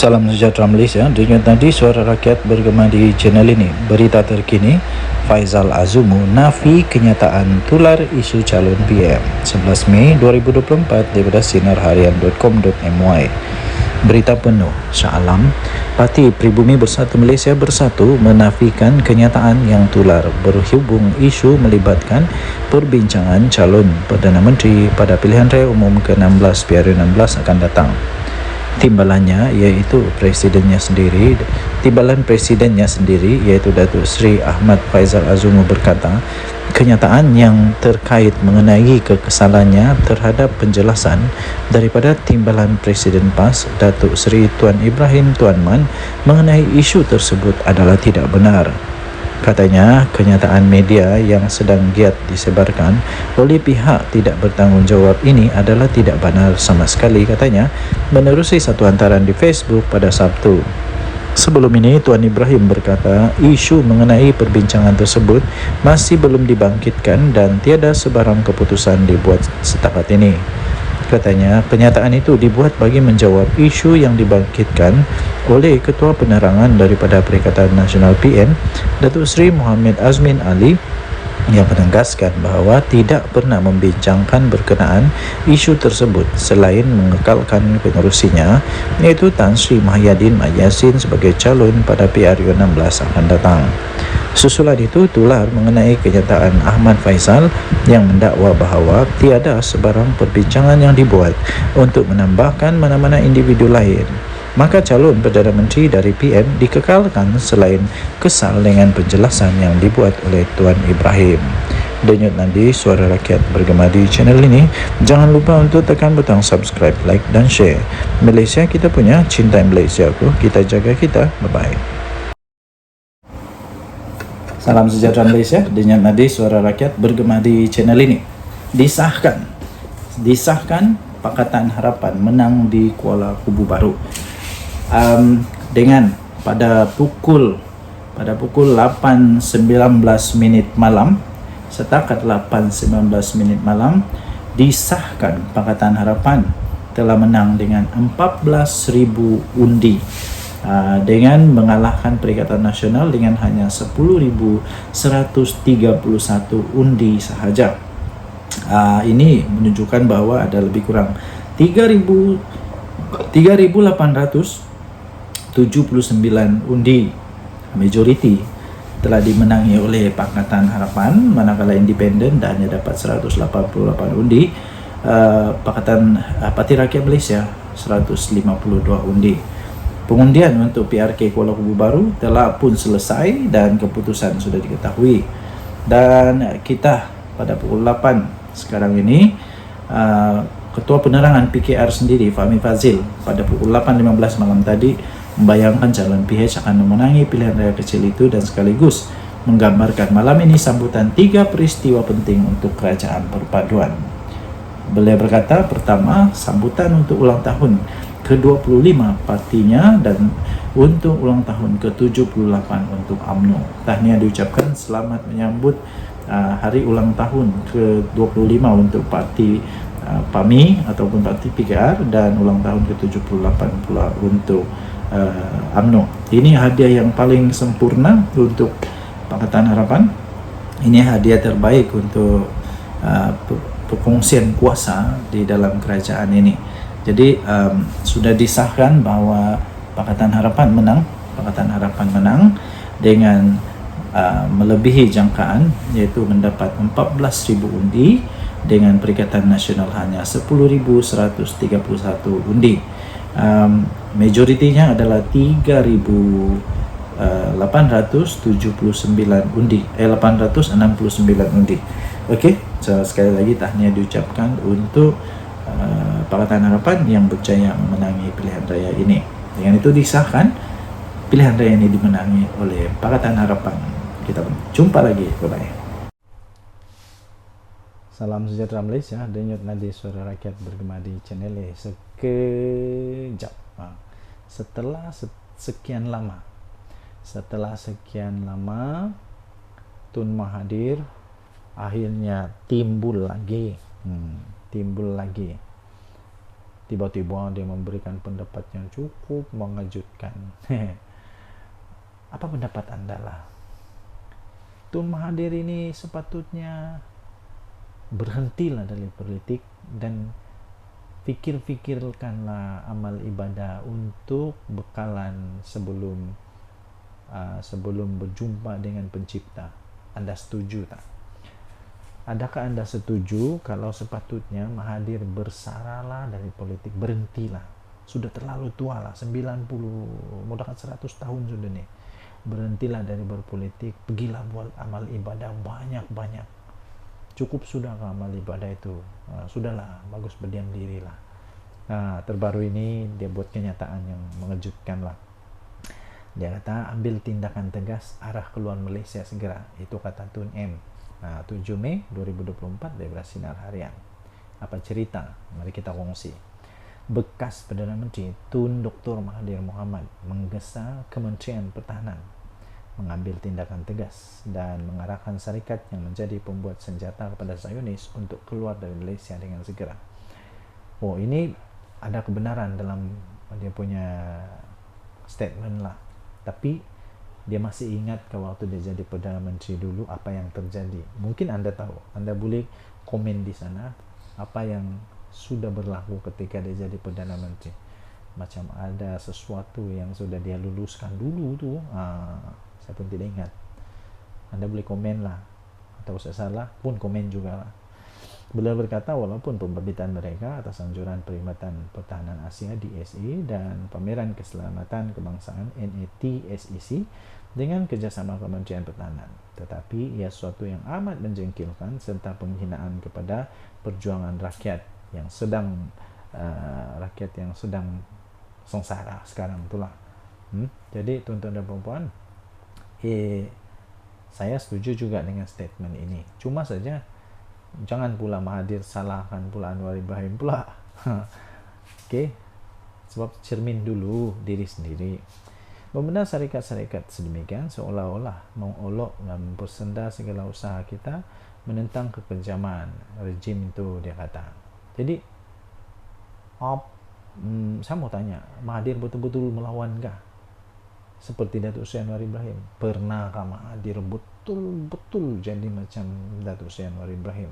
Salam sejahtera Malaysia. Denyut nadi suara rakyat bergema di channel ini. Berita terkini, Faizal Azumu nafi kenyataan tular isu calon PM 11 Mei 2024 daripada sinarharian.com.my. Berita penuh, Shah Alam, Parti Pribumi Bersatu Malaysia Bersatu menafikan kenyataan yang tular berhubung isu melibatkan perbincangan calon Perdana Menteri pada pilihan raya umum ke-16 PRU16 akan datang. Timbalan presidennya sendiri iaitu Datuk Seri Ahmad Faizal Azumu berkata, kenyataan yang terkait mengenai kekesalannya terhadap penjelasan daripada Timbalan Presiden PAS Datuk Seri Tuan Ibrahim Tuan Man mengenai isu tersebut adalah tidak benar. Katanya, kenyataan media yang sedang giat disebarkan oleh pihak tidak bertanggungjawab ini adalah tidak benar sama sekali, katanya, menerusi satu hantaran di Facebook pada Sabtu. Sebelum ini, Tuan Ibrahim berkata isu mengenai perbincangan tersebut masih belum dibangkitkan dan tiada sebarang keputusan dibuat setakat ini. Katanya, pernyataan itu dibuat bagi menjawab isu yang dibangkitkan oleh Ketua Penerangan daripada Perikatan Nasional PN, Datuk Seri Muhammad Azmin Ali, yang menegaskan bahawa tidak pernah membincangkan berkenaan isu tersebut selain mengekalkan penerusinya iaitu Tan Sri Mahyadin Mat Yassin sebagai calon pada PRU16 akan datang. Susulan itu tular mengenai kenyataan Ahmad Faizal yang mendakwa bahawa tiada sebarang perbincangan yang dibuat untuk menambahkan mana-mana individu lain. Maka calon Perdana Menteri dari PM dikekalkan selain kesal dengan penjelasan yang dibuat oleh Tuan Ibrahim. Denyut nadi suara rakyat bergema di channel ini. Jangan lupa untuk tekan butang subscribe, like dan share. Malaysia kita punya, cintai Malaysia aku, kita jaga kita. Bye-bye. Salam sejahtera Malaysia. Denyut nadi suara rakyat bergema di channel ini. Disahkan Pakatan Harapan menang di Kuala Kubu Baru. Dengan pada pukul 8.19 minit malam, setakat 8.19 minit malam, disahkan Pakatan Harapan telah menang dengan 14,000 undi, dengan mengalahkan Perikatan Nasional dengan hanya 10,131 undi sahaja. Ini menunjukkan bahawa ada lebih kurang 3,879 undi majoriti telah dimenangi oleh Pakatan Harapan, manakala independen dan hanya dapat 188 undi. Parti Rakyat Malaysia 152 undi. Pengundian untuk PRK Kuala Kubu Baru telah pun selesai dan keputusan sudah diketahui. Dan kita pada pukul 8 sekarang ini, Ketua Penerangan PKR sendiri, Fahmi Fazil, pada pukul 8.15 malam tadi membayangkan calon PH akan memenangi pilihan raya kecil itu dan sekaligus menggambarkan malam ini sambutan 3 peristiwa penting untuk Kerajaan Perpaduan. Beliau berkata, pertama, sambutan untuk ulang tahun ke-25 partinya dan untuk ulang tahun ke-78 untuk UMNO. Tahniah diucapkan selamat menyambut hari ulang tahun ke-25 untuk parti PAMI ataupun parti PKR dan ulang tahun ke-78 pula untuk UMNO. Ini hadiah yang paling sempurna untuk Pakatan Harapan. Ini hadiah terbaik untuk perkongsian kuasa di dalam kerajaan ini. Jadi sudah disahkan bahawa Pakatan Harapan menang dengan melebihi jangkaan, iaitu mendapat 14,000 undi dengan Perikatan Nasional hanya 10,131 undi. Majoritinya adalah 3,869 undi, 869 undi. Okey, so sekali lagi tahniah diucapkan untuk Pakatan Harapan yang berjaya memenangi pilihan raya ini. Dengan itu disahkan pilihan raya ini dimenangi oleh Pakatan Harapan. Kita jumpa lagi. Bye-bye. Salam sejahtera Malaysia. Denyut nadi suara rakyat bergema di channel ini. Sekejap, setelah sekian lama Tun Mahathir akhirnya timbul lagi tiba-tiba dia memberikan pendapat yang cukup mengejutkan. Apa pendapat Anda lah? Tun Mahathir ini sepatutnya berhentilah dari politik dan fikirkanlah amal ibadah untuk bekalan sebelum berjumpa dengan pencipta. Anda setuju tak? Adakah Anda setuju kalau sepatutnya Mahathir bersaralah dari politik, berhentilah? Sudah terlalu tua lah, 90, mau dekat 100 tahun sudah nih. Berhentilah dari berpolitik, pergilah buat amal ibadah banyak-banyak. Cukup sudah ke amal ibadah itu. Sudahlah, bagus berdiam diri lah. Terbaru ini dia buat kenyataan yang mengejutkan lah. Dia kata ambil tindakan tegas arah keluar Malaysia segera. Itu kata Tun M. 7 Mei 2024 dari Sinar Harian. Apa cerita? Mari kita kongsi. Bekas Perdana Menteri Tun Dr. Mahathir Mohamad menggesa Kementerian Pertahanan mengambil tindakan tegas dan mengarahkan syarikat yang menjadi pembuat senjata kepada Zionis untuk keluar dari Malaysia dengan segera. Ini ada kebenaran dalam dia punya statement lah. Tapi dia masih ingat ke waktu dia jadi Perdana Menteri dulu apa yang terjadi. Mungkin Anda tahu. Anda boleh komen di sana apa yang sudah berlaku ketika dia jadi Perdana Menteri. Macam ada sesuatu yang sudah dia luluskan dulu tuh. Saya pun tidak ingat. Anda boleh komen lah. Atau saya salah pun komen juga lah. Beliau berkata walaupun pemberbitan mereka atas anjuran Perkhidmatan Pertahanan Asia DSA dan Pameran Keselamatan Kebangsaan NATSEC dengan kerjasama Kementerian Pertahanan, tetapi ia sesuatu yang amat menjengkelkan serta penghinaan kepada perjuangan rakyat yang sedang sengsara sekarang itulah. Jadi tuan-tuan dan puan-puan, saya setuju juga dengan statement ini. Cuma saja jangan pula Mahathir salahkan pula Anwar Ibrahim pula. Sebab cermin dulu diri sendiri. Membenar syarikat-syarikat sedemikian seolah-olah mengolok dan mempersenda segala usaha kita menentang kekejaman rejim itu, dia kata. Jadi saya mau tanya, Mahathir betul-betul melawankah? Seperti Datuk Seri Anwar Ibrahim. Pernahkah Mahathir betul-betul jadi macam Datuk Seri Anwar Ibrahim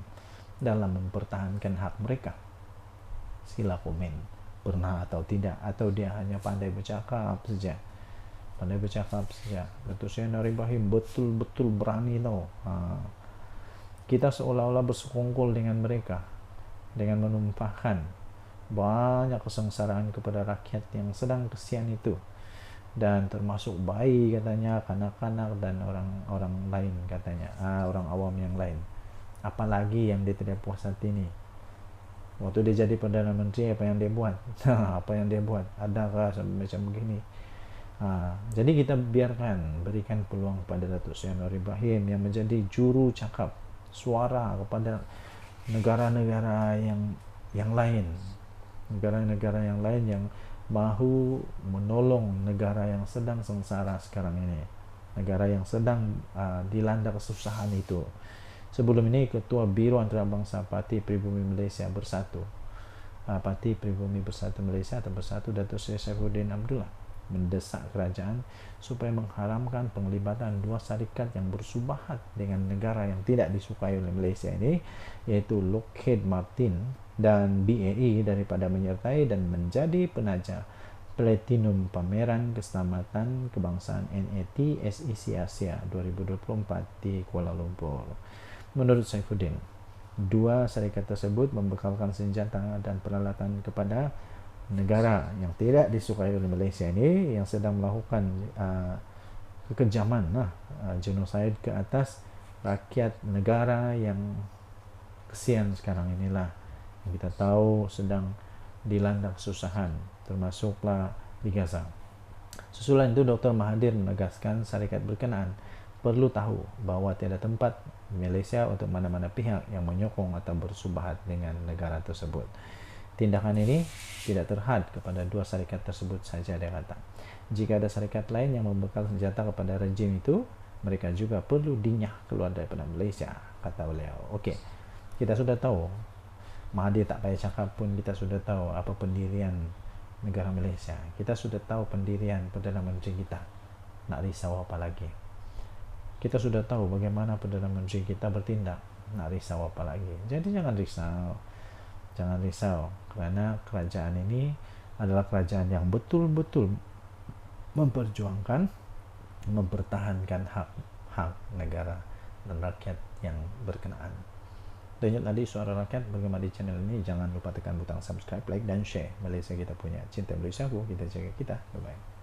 dalam mempertahankan hak mereka? Sila komen. Pernah atau tidak? Atau dia hanya pandai bercakap saja? Datuk Seri Anwar Ibrahim betul-betul berani tau. Kita seolah-olah bersekongkol dengan mereka dengan menumpahkan banyak kesengsaraan kepada rakyat yang sedang kesian itu, dan termasuk bayi katanya, kanak-kanak dan orang lain katanya, orang awam yang lain. Apalagi yang dia tidak puas hati ini. Waktu dia jadi Perdana Menteri, apa yang dia buat? Adakah macam begini? Jadi kita berikan peluang kepada Datuk Seri Anwar Ibrahim yang menjadi juru cakap suara kepada negara-negara yang lain, yang mahu menolong negara yang sedang sengsara sekarang ini, negara yang sedang dilanda kesusahan itu. Sebelum ini Ketua Biro Antarabangsa Parti Pribumi Malaysia Bersatu, Parti Pribumi Bersatu Malaysia atau Bersatu, Datuk Seri Saifuddin Abdullah mendesak kerajaan supaya mengharamkan penglibatan dua syarikat yang bersubahat dengan negara yang tidak disukai oleh Malaysia ini, yaitu Lockheed Martin dan BAE, daripada menyertai dan menjadi penaja Platinum Pameran Keselamatan Kebangsaan NATSEC Asia 2024 di Kuala Lumpur. Menurut Saifuddin, dua syarikat tersebut membekalkan senjata dan peralatan kepada negara yang tidak disukai oleh Malaysia ini, yang sedang melakukan kekejaman, genosid ke atas rakyat negara yang kesian sekarang inilah, yang kita tahu sedang dilanda kesusahan, termasuklah di Gaza. Susulan itu Dr. Mahathir menegaskan syarikat berkenaan perlu tahu bahwa tiada tempat Malaysia untuk mana-mana pihak yang menyokong atau bersubahat dengan negara tersebut. Tindakan ini tidak terhad kepada dua syarikat tersebut saja, dia kata. Jika ada syarikat lain yang membekal senjata kepada rejim itu, mereka juga perlu dinyah keluar daripada Malaysia, kata beliau. Okey, kita sudah tahu Mahathir tak payah cakap pun kita sudah tahu apa pendirian negara Malaysia. Kita sudah tahu pendirian Perdana Menteri kita. Nak risau apa lagi? Kita sudah tahu bagaimana Perdana Menteri kita bertindak. Nak risau apa lagi? Jadi jangan risau. Jangan risau, kerana kerajaan ini adalah kerajaan yang betul-betul memperjuangkan, mempertahankan hak negara dan rakyat yang berkenaan. Dan ingat tadi Suara Rakyat bergema di channel ini. Jangan lupa tekan butang subscribe, like dan share. Malaysia kita punya, cinta Malaysia aku, kita jaga kita. Bye bye.